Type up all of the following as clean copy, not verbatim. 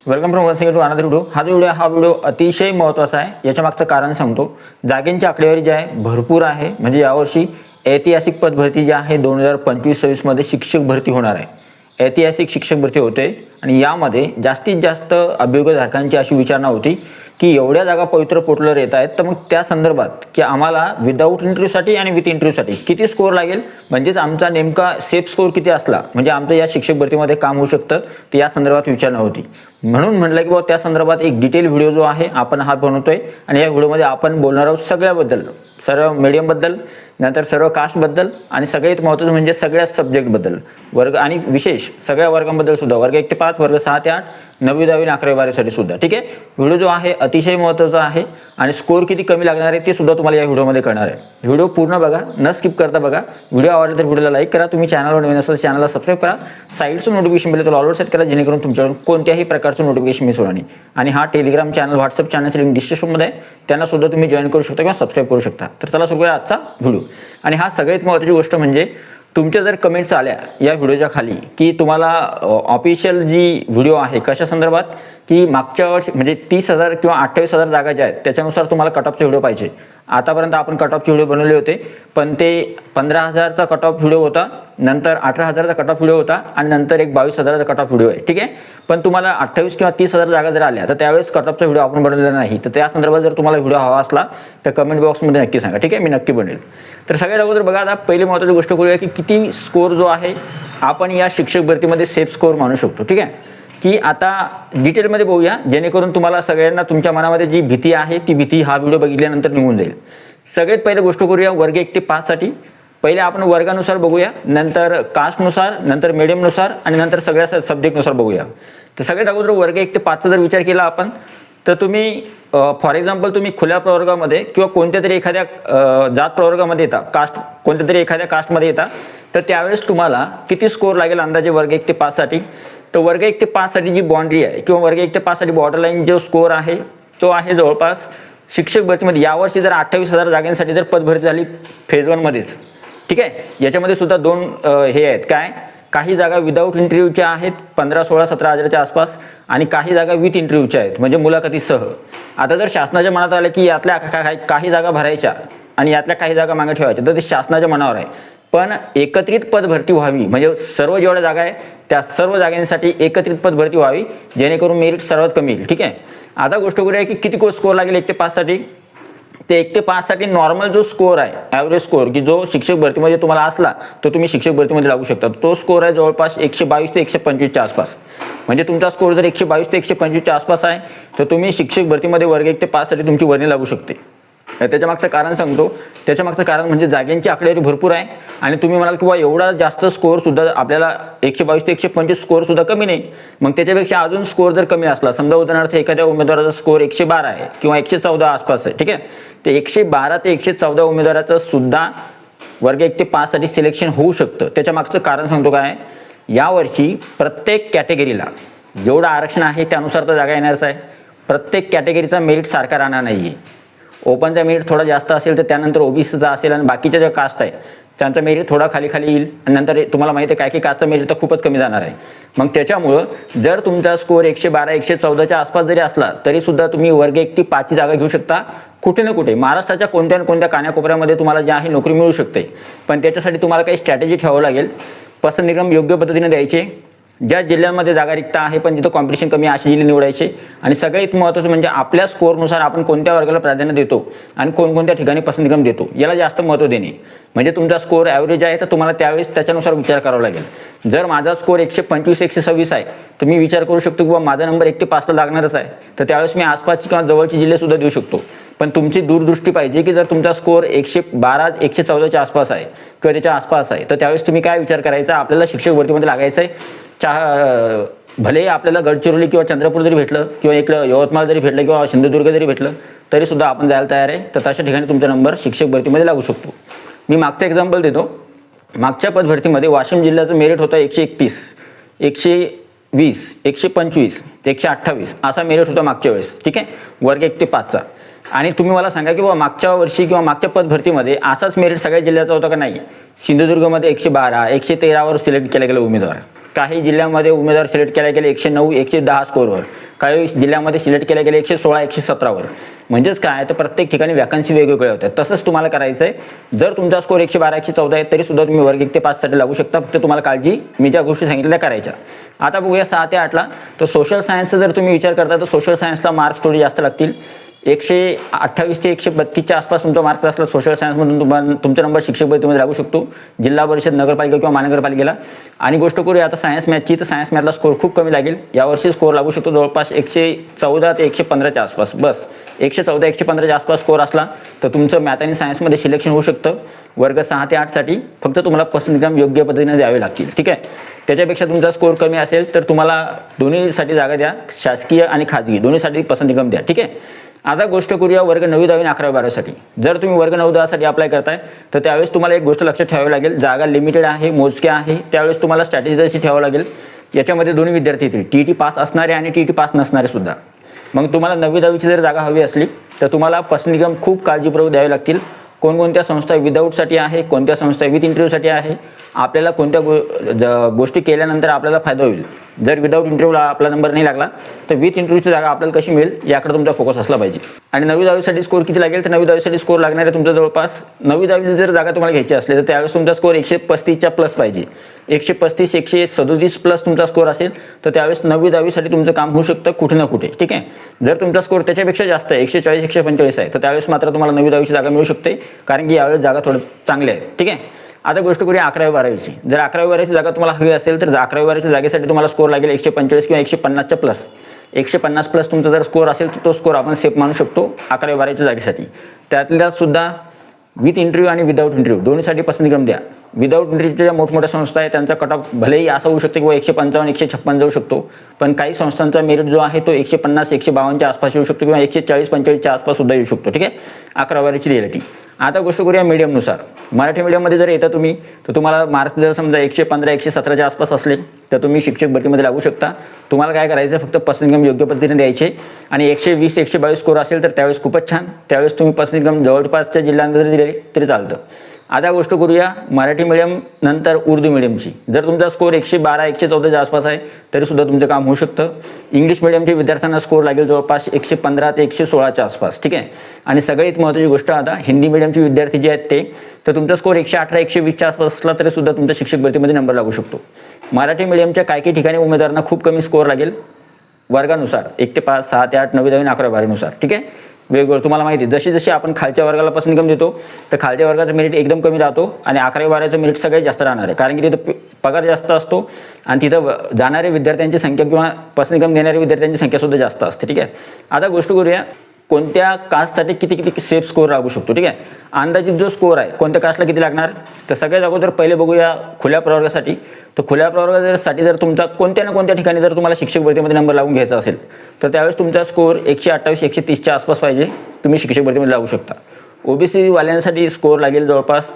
Welcome from once again to another video. हा video अतिशय महत्त्वाचा आहे. याच्या मागचं कारण सांगतो. जागेंची आकडेवारी जी आहे भरपूर आहे. म्हणजे यावर्षी ऐतिहासिक पदभरती जी आहे 2025-26 मध्ये शिक्षक भरती होणार आहे. ऐतिहासिक शिक्षक भरती होते आणि यामध्ये जास्तीत जास्त अभियोगधारकांची अशी विचारणा होती की एवढ्या जागा पवित्र पोर्टलवर येत आहेत, तर मग त्या संदर्भात की आम्हाला विदाऊट इंटरव्ह्यूसाठी आणि विथ इंटरव्ह्यूसाठी किती स्कोअर लागेल, म्हणजेच आमचा नेमका सेफ स्कोअर किती असला म्हणजे आमचं या शिक्षक भरतीमध्ये काम होऊ शकतं, तर या संदर्भात विचारणा होती. म्हणून म्हटलं की बाबा त्या संदर्भात एक डिटेल व्हिडिओ जो आहे आपण हा बनवतोय आणि या व्हिडिओमध्ये आपण बोलणार आहोत सगळ्याबद्दल, सर्व मीडियमबद्दल, नंतर सर्व कास्टबद्दल आणि सगळ्यात महत्त्वाचं म्हणजे सगळ्या सब्जेक्टबद्दल, वर्ग आणि विशेष सगळ्या वर्गांबद्दल सुद्धा, वर्ग 1 ते 5, वर्ग 6 ते 8, 9वी 10वी 11वी 12वीसाठी सुद्धा. ठीक आहे. व्हिडिओ जो आहे अतिशय महत्त्वाचा आहे आणि स्कोअर किती कमी लागणार आहे ते सुद्धा तुम्हाला या व्हिडिओमध्ये कळणार आहे. व्हिडिओ पूर्ण बघा, न स्किप करता बघा. व्हिडिओ आवडला तर व्हिडिओला लाईक करा. तुम्ही चॅनलवर नवीन असाल चॅनलला सबस्क्राईब करा. साईडचं नोटिफिकेशन बेल ऑल सेट करा, जेणेकरून तुमच्याकडून कोणत्याही प्रकारचं नोटिफिकेशन मिस होणार नाही. आणि हा टेलिग्राम चॅनल, व्हॉट्सअप चॅनलची लिंक डिस्क्रिप्शनमध्ये आहे, त्यांना सुद्धा तुम्ही जॉईन करू शकता किंवा सबस्क्राईब करू शकता. तर चला सुरू करूया आजचा व्हिडिओ. आणि हा सगळ्यात महत्त्वाची गोष्ट म्हणजे तुमच्या जर कमेंट्स आल्या या व्हिडिओच्या खाली की तुम्हाला ऑफिशियल जी व्हिडिओ आहे कशा संदर्भात की मागच्या वर्षी म्हणजे 30,000 किंवा 28,000 जागा ज्या आहेत त्याच्यानुसार तुम्हाला कट ऑफचे व्हिडिओ पाहिजे. आतापर्यंत आपण कट ऑफचे व्हिडिओ बनवले होते, पण ते 15,000चा कट ऑफ व्हिडिओ होता, नंतर 18,000चा कट ऑफ व्हिडिओ होता आणि नंतर एक 22,000चा कट ऑफ व्हिडिओ आहे. ठीक आहे. पण तुम्हाला 28 किंवा 30,000 जागा जर आल्या तर त्यावेळेस कट ऑफचा व्हिडिओ आपण बनवलेला नाही. तर त्या संदर्भात जर तुम्हाला व्हिडिओ हवा असला तर कमेंट बॉक्समध्ये नक्की सांगा. ठीक आहे, मी नक्की बनवेल. तर सगळ्यात अगोदर बघा, आता पहिली महत्त्वाची गोष्ट करूया की किती स्कोअर जो आहे आपण या शिक्षक भरतीमध्ये सेफ स्कोअर मानू शकतो. ठीक आहे, की आता डिटेलमध्ये बघूया, जेणेकरून तुम्हाला सगळ्यांना तुमच्या मनामध्ये जी भीती आहे ती भीती हा व्हिडिओ बघितल्यानंतर निघून जाईल. सगळ्यात पहिली गोष्ट करूया वर्ग 1 ते 5 साठी. पहिले आपण वर्गानुसार बघूया, नंतर कास्टनुसार, नंतर मीडियमनुसार आणि नंतर सगळ्या सब्जेक्टनुसार बघूया. तर सगळ्यात अगोदर वर्ग 1 ते 5चा जर विचार केला आपण, तर तुम्ही फॉर एक्झाम्पल तुम्ही खुल्या प्रवर्गामध्ये किंवा कोणत्या तरी एखाद्या जात प्रवर्गामध्ये येता, कास्ट कोणत्या तरी एखाद्या कास्टमध्ये येता, तर त्यावेळेस तुम्हाला किती स्कोअर लागेल अंदाजे वर्ग 1 ते 5 साठी. तर वर्ग 1 ते 5 साठी जी बाउंड्री आहे किंवा वर्ग 1 ते 5 साठी बॉर्डरलाईन जो स्कोअर आहे तो आहे जवळपास शिक्षक भरतीमध्ये यावर्षी जर 28,000 जागांसाठी जर पदभरती झाली फेज 1 मध्येच. ठीक आहे. याच्यामध्ये सुद्धा दोन हे आहेत, काय, काही जागा विदाऊट इंटरव्ह्यूच्या आहेत 15, 16, 17 हजाराच्या आसपास आणि काही जागा विथ इंटरव्ह्यूच्या आहेत म्हणजे मुलाखतीसह. आता जर शासनाच्या मनात आलं की यातल्या काही जागा भरायच्या आणि यातल्या काही जागा मागे ठेवायच्या, तर ते शासनाच्या मनावर आहे. पण एकत्रित पदभरती व्हावी म्हणजे सर्व जेवढ्या जागा आहे त्या सर्व जागांसाठी एकत्रित पदभरती व्हावी, जेणेकरून मेरिट सर्वात कमी येईल. ठीक आहे. आता गोष्ट करूया की किती स्कोअर लागेल 1 ते 5 साठी. ते 1 ते 5 साठी नॉर्मल जो स्कोअर आहे, ॲव्हरेज स्कोअर की जो शिक्षक भरतीमध्ये तुम्हाला असला तो तुम्ही शिक्षक भरतीमध्ये लागू शकता, तो स्कोअर आहे जवळपास 122 ते 125च्या आसपास. म्हणजे तुमचा स्कोअर जर 122 ते 125च्या आसपास आहे तर तुम्ही शिक्षक भरतीमध्ये वर्ग 1 ते 5 साठी तुमची वर्णी लागू शकते. त्याच्या मागचं कारण सांगतो. त्याच्या मागचं कारण म्हणजे जागांची आकडेवारी भरपूर आहे आणि तुम्ही म्हणाल किंवा एवढा जास्त स्कोअर सुद्धा आपल्याला 122 ते 125 स्कोअर सुद्धा कमी नाही, मग त्याच्यापेक्षा अजून स्कोअर जर कमी असला, समजा उदाहरणार्थ एखाद्या उमेदवाराचा स्कोअर 112 आहे किंवा 114 आसपास आहे. ठीक आहे. ते 112 ते 114 उमेदवाराचं सुद्धा वर्ग 1 ते 5 साठी सिलेक्शन होऊ शकतं. त्याच्या मागचं कारण सांगतो काय, यावर्षी प्रत्येक कॅटेगरीला जेवढं आरक्षण आहे त्यानुसार तर जागा येणारच आहे. प्रत्येक कॅटेगरीचा मेरिट सारखा राहणार नाही आहे. ओपनचा मेरिट थोडा जास्त असेल तर त्यानंतर ओबीसीचा असेल आणि बाकीच्या ज्या कास्ट आहे त्यांचा मेरिट थोडा खाली येईल आणि नंतर तुम्हाला माहिती आहे काही कास्टचा मेरिट तर खूपच कमी जाणार आहे. मग त्याच्यामुळं जर तुमचा स्कोअर 112, 114च्या आसपास जरी असला तरी सुद्धा तुम्ही वर्ग 1 ते 5ची जागा घेऊ शकता कुठे ना कुठे. महाराष्ट्राच्या कोणत्या ना कोणत्या कानाकोपऱ्यामध्ये तुम्हाला जे आहे नोकरी मिळू शकते, पण त्याच्यासाठी तुम्हाला काही स्ट्रॅटेजी ठेवावं लागेल. पसंतनिक्रम योग्य पद्धतीने द्यायचे. ज्या जिल्ह्यांमध्ये जागा रिक्त आहे पण जिथं कॉम्पिटिशन कमी असे जिल्हे निवडायचे आणि सगळ्यात महत्त्वाचं म्हणजे आपल्या स्कोअरनुसार आपण कोणत्या वर्गाला प्राधान्य देतो आणि कोणकोणत्या ठिकाणी पसंतनिक्रम देतो याला जास्त महत्त्व देणे. म्हणजे तुमचा स्कोअर ॲव्हरेज आहे तर तुम्हाला त्यावेळेस त्याच्यानुसार विचार करावा लागेल. जर माझा स्कोअर 125, 126 आहे तर मी विचार करू शकतो की माझा नंबर 1 ते 5ला लागणारच आहे, तर त्यावेळेस मी आसपासची किंवा जवळची जिल्हे सुद्धा देऊ शकतो. पण तुमची दूरदृष्टी पाहिजे की जर तुमचा स्कोअर 112, 114च्या आसपास आहे किंवा त्याच्या आसपास आहे तर त्यावेळेस तुम्ही काय विचार करायचा, आपल्याला शिक्षक भरतीमध्ये लागायचं आहे. भले आपल्याला गडचिरोली किंवा चंद्रपूर जरी भेटलं किंवा एक यवतमाळ जरी भेटलं किंवा सिंधुदुर्ग जरी भेटलं तरी सुद्धा आपण जायला तयार आहे. तर तशा ठिकाणी तुमचा नंबर शिक्षक भरतीमध्ये लागू शकतो. मी मागचं एक्झाम्पल देतो. मागच्या पदभरतीमध्ये वाशिम जिल्ह्याचं मेरिट होतं 131, 120, 125, 128 असा मेरिट होता मागच्या वेळेस. ठीक आहे, वर्ग 1 ते 5चा. आणि तुम्ही मला सांगा की मागच्या वर्षी किंवा मागच्या पदभरतीमध्ये असाच मेरिट सगळ्या जिल्ह्याचा होता का नाही. सिंधुदुर्गमध्ये 112, 113वर सिलेक्ट केला गेला उमेदवार. काही जिल्ह्यामध्ये उमेदवार सिलेक्ट केले गेले 109 110 स्कोरवर, काही जिल्ह्यामध्ये सिलेक्ट केले गेले 116 117वर. म्हणजेच काय तर प्रत्येक ठिकाणी वॅकन्सी वेगवेगळ्या होत्या. तसंच तुम्हाला करायचं आहे. जर तुमचा स्कोर 112 114 आहे तरी सुद्धा तुम्ही वर्ग 1 ते 5 साठी लागू शकता. फक्त तुम्हाला काळजी मी ज्या गोष्टी सांगितल्या करायच्या. आता बघूया 6 ते 8ला. तर सोशल सायन्सचा जर तुम्ही विचार करता तर सोशल सायन्सला मार्क्स थोडी जास्त लागतील. 128 ते 132च्या आसपास तुमचा मार्क्स असला सोशल सायन्समधून तुम्हाला तुमचा नंबर शिक्षक भरतीमध्ये लागू शकतो, जिल्हा परिषद, नगरपालिका किंवा महानगरपालिकेला. आणि गोष्ट करूया आता सायन्स मॅथची, तर सायन्स मॅथला स्कोर खूप कमी लागेल. यावर्षी स्कोर लागू शकतो जवळपास 114 ते 115च्या आसपास. बस 114 115च्या आसपास स्कोर असला तर तुमचं मॅथ आणि सायन्समध्ये सिलेक्शन होऊ शकतं. वर्ग 6 ते 8साठी फक्त तुम्हाला पसंतीक्रम योग्य पद्धतीने द्यावे लागतील. ठीक आहे. त्याच्यापेक्षा तुमचा स्कोर कमी असेल तर तुम्हाला दोन्हीसाठी जागा द्या, शासकीय आणि खाजगी दोन्हीसाठी पसंतीक्रम द्या. ठीक आहे. आता गोष्ट करूया वर्ग 9, 10 आणि 11, 12साठी. जर तुम्ही वर्ग 9, 10साठी अप्लाय करताय तर त्यावेळेस तुम्हाला एक गोष्ट लक्षात ठेवावी लागेल, जागा लिमिटेड आहे, मोजक्या आहे. त्यावेळेस तुम्हाला स्ट्रॅटेजी अशी ठेवावं लागेल, याच्यामध्ये दोन्ही विद्यार्थी येतील, TET पास असणारे आणि TET पास नसणारे सुद्धा. मग तुम्हाला 9वी 10वीची जर जागा हवी असली तर तुम्हाला पसंतीक्रम खूप काळजीपूर्वक द्यावे लागतील. कोणकोणत्या संस्था विदाऊटसाठी आहे, कोणत्या संस्था विथ इंटरव्ह्यूसाठी आहे, आपल्याला कोणत्या गोष्टी केल्यानंतर आपल्याला फायदा होईल. जर विदाऊट इंटरव्ह्यूला आपला नंबर नाही लागला तर विथ इंटरव्ह्यूची जागा आपल्याला कशी मिळेल याकडे तुमचा फोकस असला पाहिजे. आणि 9वी 10वीसाठी स्कोर किती लागेल तर 9वी 10वीसाठी स्कोर लागणार आहे तुमचा जवळपास 9वी 10वीची जर जागा तुम्हाला घ्यायची असली तर त्यावेळेस तुमचा स्कोर 135च्या प्लस पाहिजे. 135 137 प्लस तुमचा स्कोर असेल तर त्यावेळेस 9वी 10वीसाठी तुमचं काम होऊ शकतं कुठे ना कुठे. ठीक आहे. जर तुमचा स्कोर त्याच्यापेक्षा जास्त आहे 140 145 आहे तर त्यावेळेस मात्र तुम्हाला 9वी 10वीची जागा मिळू शकते, कारण की यावेळेस जागा थोडं चांगल्या आहेत. ठीक आहे. आता गोष्ट करूया 11वी 12वीची. जर 11वी 12वीची जागा तुम्हाला हवी असेल तर 11वी 12वीच्या जागेसाठी तुम्हाला स्कोर लागेल 145 किंवा 150च्या प्लस. 150 प्लस तुमचा जर स्कोर असेल तर तो स्कोर आपण सेफ मानू शकतो 11वी 12वीच्या जागेसाठी. त्यातल्या सुद्धा विथ इंटरव्ह्यू आणि विदाऊट इंटरव्ह्यू दोन्हीसाठी पसंतीक्रम द्या. विदाऊट इंटरव्ह्यूच्या मोठमोठ्या संस्था आहे त्यांचा कट ऑफ भलेही असं होऊ शकते किंवा 155 156 जाऊ शकतो, पण काही संस्थांचा मेरिट जो आहे तो 150 152च्या आसपास येऊ शकतो किंवा 140 45च्या आसपास सुद्धा येऊ शकतो. ठीक आहे. 11वी 12वीची रियालिटी. आता गोष्ट करूया मीडियमनुसार. मराठी मीडियममध्ये जर येता तुम्ही तर तुम्हाला मार्क्स जर समजा 115 117च्या आसपास असले तर तुम्ही शिक्षक भरतीमध्ये लागू शकता. तुम्हाला काय करायचं फक्त पसंतीक्रम योग्य पद्धतीने द्यायचे आणि 120 122 स्कोर असेल तर त्यावेळेस खूपच छान. त्यावेळेस तुम्ही पसंतीक्रम जवळपासच्या जिल्ह्यांमध्ये जरी दिले तरी चालतं. आता गोष्ट करूया मराठी मीडियम नंतर उर्दू मीडियमची. जर तुमचा स्कोर 112 114च्या आसपास आहे तरी सुद्धा तुमचं काम होऊ शकतं. इंग्लिश मीडियमच्या विद्यार्थ्यांना स्कोर लागेल जवळपास 115 ते 116च्या आसपास. ठीक आहे. आणि सगळ्यात महत्त्वाची गोष्ट आता हिंदी मीडियमचे विद्यार्थी जे आहेत ते तर तुमचा स्कोर 118 120च्या आसपास असला तरी सुद्धा तुमच्या शिक्षक भरतीमध्ये नंबर लागू शकतो. मराठी मीडियमच्या काही ठिकाणी उमेदवारांना खूप कमी स्कोर लागेल वर्गानुसार 1 ते 5 6 ते 8 9वी 10वी 11वी 12वीनुसार. ठीक आहे. वेगवेगळं तुम्हाला माहिती आहे जशी जशी आपण खालच्या वर्गाला पसंतीक्रम देतो तर खालच्या वर्गाचा मेरिट एकदम कमी राहतो आणि 11वी 12वीचं मेरिट सगळ्यात जास्त राहणार आहे, कारण की तिथं पगार जास्त असतो आणि तिथं जाणारे विद्यार्थ्यांची संख्या किंवा पसंतीक्रम देणाऱ्या विद्यार्थ्यांची संख्या सुद्धा जास्त असते. ठीक आहे. आता गोष्ट करूया कोणत्या कास्टसाठी किती किती सेफ स्कोर लागू शकतो. ठीक आहे. अंदाजित जो स्कोर आहे कोणत्या कास्टला किती लागणार तर सगळ्यात अगोदर पहिले बघूया खुल्या प्रवर्गासाठी. तर खुल्या प्रवर्गासाठी जर तुमचा कोणत्या ना कोणत्या ठिकाणी जर तुम्हाला शिक्षक भरतीमध्ये नंबर लागून घ्यायचा असेल तर त्यावेळेस तुमचा स्कोर 128 130च्या आसपास पाहिजे, तुम्ही शिक्षक भरतीमध्ये लागू शकता. OBC वाल्यांसाठी स्कोर लागेल जवळपास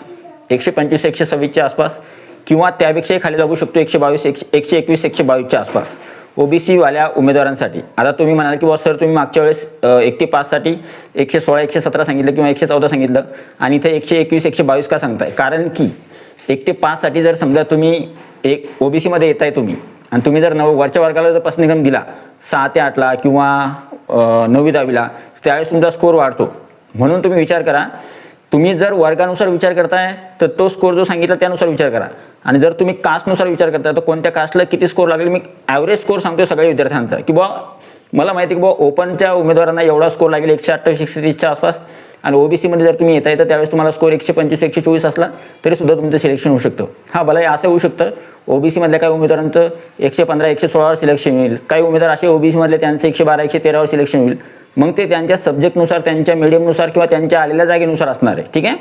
125 126च्या आसपास किंवा त्यापेक्षाही खाली लागू शकतो 122 121 122च्या आसपास OBC वाल्या उमेदवारांसाठी. आता तुम्ही म्हणाल की सर तुम्ही मागच्या वेळेस 1 ते 5 साठी 116 117 सांगितलं किंवा 114 सांगितलं आणि इथे 121 122 का सांगताय, कारण की 1 ते 5 साठी जर समजा तुम्ही एक OBC मध्ये येताय तुम्ही आणि तुम्ही जर वरच्या वर्गाला जर पसंतीक्रम दिला 6 ते 8ला किंवा 9वी 10वीला त्यावेळेस तुमचा स्कोर वाढतो. म्हणून तुम्ही विचार करा, तुम्ही जर वर्गानुसार विचार करताय तर तो स्कोर जो सांगितला त्यानुसार विचार करा आणि जर तुम्ही कास्टनुसार विचार करताय तर कोणत्या कास्टला किती स्कोर लागेल. मी ॲव्हरेज स्कोर सांगतो सगळ्या विद्यार्थ्यांचा की मला माहिती की ओपनच्या उमेदवारांना एवढा स्कोर लागेल 128 130च्या आसपास आणि OBC मध्ये जर तुम्ही येताय तर त्यावेळेस तुम्हाला स्कोर 125 124 असला तरी सुद्धा तुमचं सिलेक्शन होऊ शकतं. हा भला असं होऊ शकतं OBC मधल्या काही उमेदवारांचं 115 116वर सिलेक्शन होईल, काही उमेदवार असे OBC मधले त्यांचं 112 113वर सिलेक्शन होईल. मग ते त्यांच्या सब्जेक्टनुसार त्यांच्या मीडियमनुसार किंवा त्यांच्या आलेल्या जागेनुसार असणार आहे. ठीक आहे.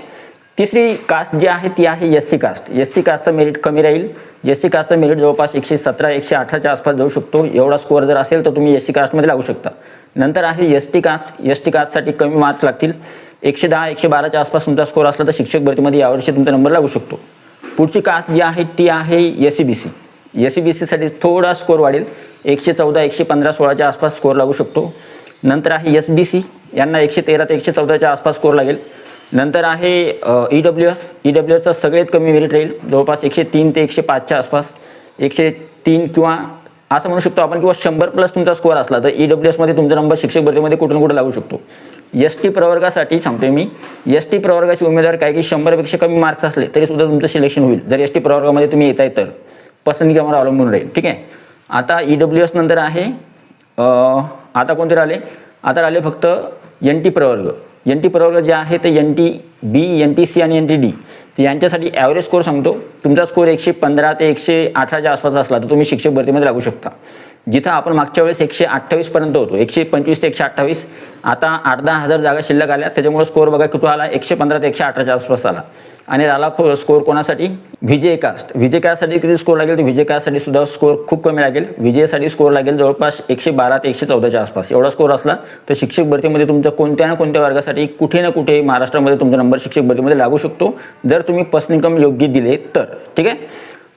तिसरी कास्ट जी आहे ती आहे SC कास्ट. SC कास्टचं मेरिट कमी राहील. SC कास्टचं मेरिट जवळपास 117 118च्या आसपास जाऊ शकतो. एवढा स्कोअर जर असेल तर तुम्ही SC कास्टमध्ये लागू शकता. नंतर आहे ST कास्ट. ST कास्टसाठी कमी मार्क्स लागतील. 110 112च्या आसपास तुमचा स्कोर असला तर शिक्षक भरतीमध्ये यावर्षी तुमचा नंबर लागू शकतो. पुढची कास्ट जी आहे ती आहे SCBC. SCBCसाठी थोडा स्कोर वाढेल. 114 115 16च्या आसपास स्कोर लागू शकतो. नंतर आहे SBC. यांना 113 ते 114च्या आसपास स्कोर लागेल. नंतर आहे EWS. EWSचा सगळ्यात कमी मेरिट राहील जवळपास 103 ते 105च्या आसपास. 103 किंवा असं म्हणू शकतो आपण, किंवा 100+ तुमचा स्कोअर असला तर EWSमध्ये तुमचा नंबर शिक्षक भरतीमध्ये कुठून कुठे लागू शकतो. ST प्रवर्गासाठी सांगतोय मी, ST प्रवर्गाचे उमेदवार काय की 100पेक्षा कमी मार्क्स असले तरी सुद्धा तुमचं सिलेक्शन होईल, जर ST प्रवर्गामध्ये तुम्ही येताय तर. पसंतीक्रमावर अवलंबून राहील. ठीक आहे. आता EWS नंतर आहे आता कोणते राहिले, आता राहिले फक्त NT प्रवर्ग. NT प्रवर्ग जे आहे ते NTB, NTC आणि NTD. तर यांच्यासाठी ॲव्हरेज स्कोअर सांगतो. तुमचा स्कोअर 115 ते 118च्या आसपास असला तर तुम्ही शिक्षक भरतीमध्ये लागू शकता. जिथं आपण मागच्या वेळेस 128 पर्यंत होतो, 125 ते 128, आता 8-10 हजार जागा शिल्लक आल्या, त्याच्यामुळे स्कोअर बघा किती आला, 115 ते 118च्या आसपास आला. आणि आला स्कोअर कोणासाठी, विजय कास्ट. विजय कास्टसाठी किती स्कोअर लागेल, तर विजय कास्टसाठी सुद्धा स्कोअर खूप कमी लागेल. विजयसाठी स्कोअर लागेल जवळपास 112 ते 114च्या आसपास. एवढा स्कोअर असला तर शिक्षक भरतीमध्ये तुमच्या कोणत्या ना कोणत्या वर्गासाठी कुठे ना कुठे महाराष्ट्रामध्ये तुमचा नंबर शिक्षक भरतीमध्ये लागू शकतो, जर तुम्ही पसंतीक्रम योग्य दिले तर. ठीक आहे.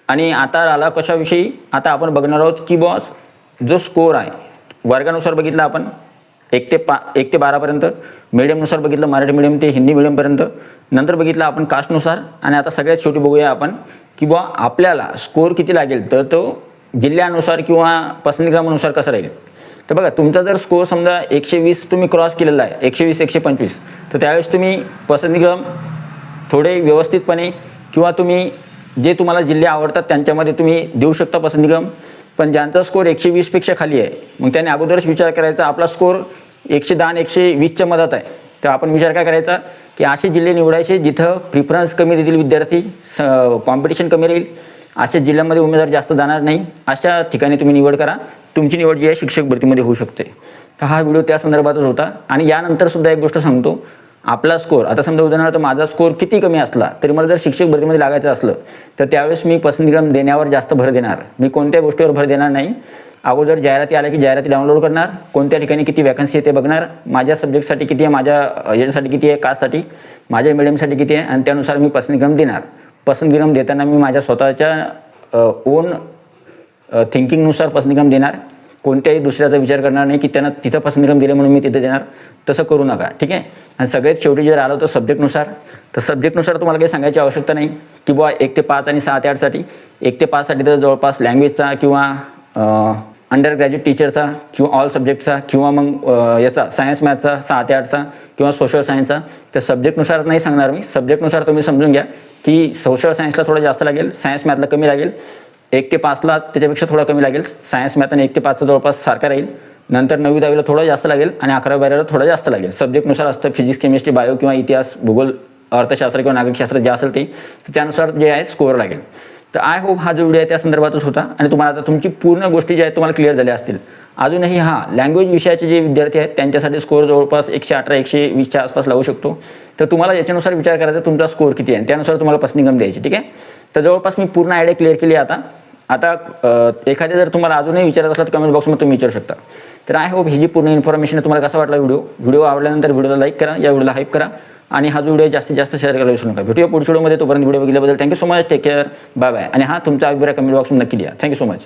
आणि आता आला कशाविषयी, आता आपण बघणार आहोत की बॉस जो स्कोअर आहे वर्गानुसार बघितला आपण 1 ते 12पर्यंत, मीडियमनुसार बघितलं मराठी मीडियम ते हिंदी मीडियमपर्यंत, नंतर बघितलं आपण कास्टनुसार, आणि आता सगळ्यात शेवटी बघूया आपण की बा आपल्याला स्कोअर किती लागेल, तर तो जिल्ह्यानुसार किंवा पसंतीक्रमानुसार कसं राहील. तर बघा तुमचा जर स्कोअर समजा 120 तुम्ही क्रॉस केलेला आहे, 120-125, तर त्यावेळेस तुम्ही पसंतीक्रम थोडे व्यवस्थितपणे किंवा तुम्ही जे तुम्हाला जिल्हे आवडतात त्यांच्यामध्ये तुम्ही देऊ शकता पसंतीक्रम. पण ज्यांचा स्कोअर 120पेक्षा खाली आहे मग त्याने अगोदरच विचार करायचा, आपला स्कोअर 110-120च्या मधात आहे, तर आपण विचार काय करायचा की असे जिल्हे निवडायचे जिथं प्रिफरन्स कमी देतील विद्यार्थी, कॉम्पिटिशन कमी राहील, अशा जिल्ह्यामध्ये उमेदवार जास्त जाणार नाही, अशा ठिकाणी तुम्ही निवड करा. तुमची निवड जी आहे शिक्षक भरतीमध्ये होऊ शकते. तर हा व्हिडिओ त्या संदर्भातच होता. आणि यानंतर सुद्धा एक गोष्ट सांगतो, आपला स्कोअर आता समजा उदाहरणार्थ माझा स्कोअर किती कमी असला तरी मला जर शिक्षक भरतीमध्ये लागायचं असलं तर त्यावेळेस मी पसंतीक्रम देण्यावर जास्त भर देणार, मी कोणत्या गोष्टीवर भर देणार नाही. अगोदर जाहिराती आल्या की जाहिराती डाउनलोड करणार, कोणत्या ठिकाणी किती वॅकन्सी आहे ते बघणार, माझ्या सब्जेक्टसाठी किती आहे, माझ्या याच्यासाठी किती आहे, कास्टसाठी, माझ्या मिडियमसाठी किती आहे, आणि त्यानुसार मी पसंतीक्रम देणार. पसंतीक्रम देताना मी माझ्या स्वतःच्या ओन थिंकिंगनुसार पसंतीक्रम देणार, कोणत्याही दुसऱ्याचा विचार करणार नाही की त्यांना तिथं पसंतीक्रम दिले म्हणून मी तिथे देणार, तसं करू नका. ठीक आहे. आणि सगळ्यात शेवटी जर आलं तर सब्जेक्टनुसार, तर सब्जेक्टनुसार तुम्हाला काही सांगायची आवश्यकता नाही की बुवा 1 ते 5 आणि 6 ते 8साठी. 1 ते 5साठी तर जवळपास लँग्वेजचा किंवा अंडर ग्रॅज्युएट टीचरचा किंवा ऑल सब्जेक्टचा किंवा मग याचा सायन्स मॅथचा 6 ते 8चा किंवा सोशल सायन्सचा. तर सब्जेक्टनुसार नाही सांगणार मी, सब्जेक्टनुसार तुम्ही समजून घ्या की सोशल सायन्सला थोडं जास्त लागेल, सायन्स मॅथला कमी लागेल, 1 ते 5ला त्याच्यापेक्षा थोडा कमी लागेल, सायन्स मॅथ आणि 1 ते 5चा जवळपास सारखा राहील. नंतर 9वी-10वीला थोडं जास्त लागेल आणि 11वी-12वीला थोडं जास्त लागेल. सब्जेक्टनुसार असतं, फिजिक्स, केमिस्ट्री, बायो किंवा इतिहास, भूगोल, अर्थशास्त्र किंवा नागरिकशास्त्र जे असेल ते, तर त्यानुसार जे आहे स्कोअर लागेल. तर आय होप हा जो व्हिडिओ आहे त्या संदर्भातच होता आणि तुम्हाला आता तुमची पूर्ण गोष्टी ज्या आहेत तुम्हाला क्लिअर झाल्या असतील. अजूनही लँग्वेज विषयाचे जे विद्यार्थी आहेत त्यांच्यासाठी स्कोअर जवळपास 118-120च्या आसपास लागू शकतो. तर तुम्हाला याच्यानुसार विचार करायचा तुमचा स्कोअर किती आहे, त्यानुसार तुम्हाला पसंतीक्रम द्यायची. ठीक आहे. तर जवळपास मी पूर्ण आयडिया क्लिअर केली आता. एखाद्या जर तुम्हाला अजूनही विचारत असला तर कमेंट बॉक्समध्ये तुम्ही विचारू शकता. तर आय होप ही जी पूर्ण इन्फॉर्मेशन आहे तुम्हाला कसा वाटला व्हिडिओ आवडल्यानंतर व्हिडिओला लाईक करा, या व्हिडिओला हाईप करा आणि हा व्हिडिओ जास्तीत जास्त शेअर करायला विसरू नका. भेटूया पुढच्या व्हिडिओमध्ये. तोपर्यंत व्हिडिओ बघितल्याबद्दल thank you so much, take care, bye bye. आणि तुमचा अभिप्राय कमेंट बॉक्समध्ये नक्की द्या. Thank you so much.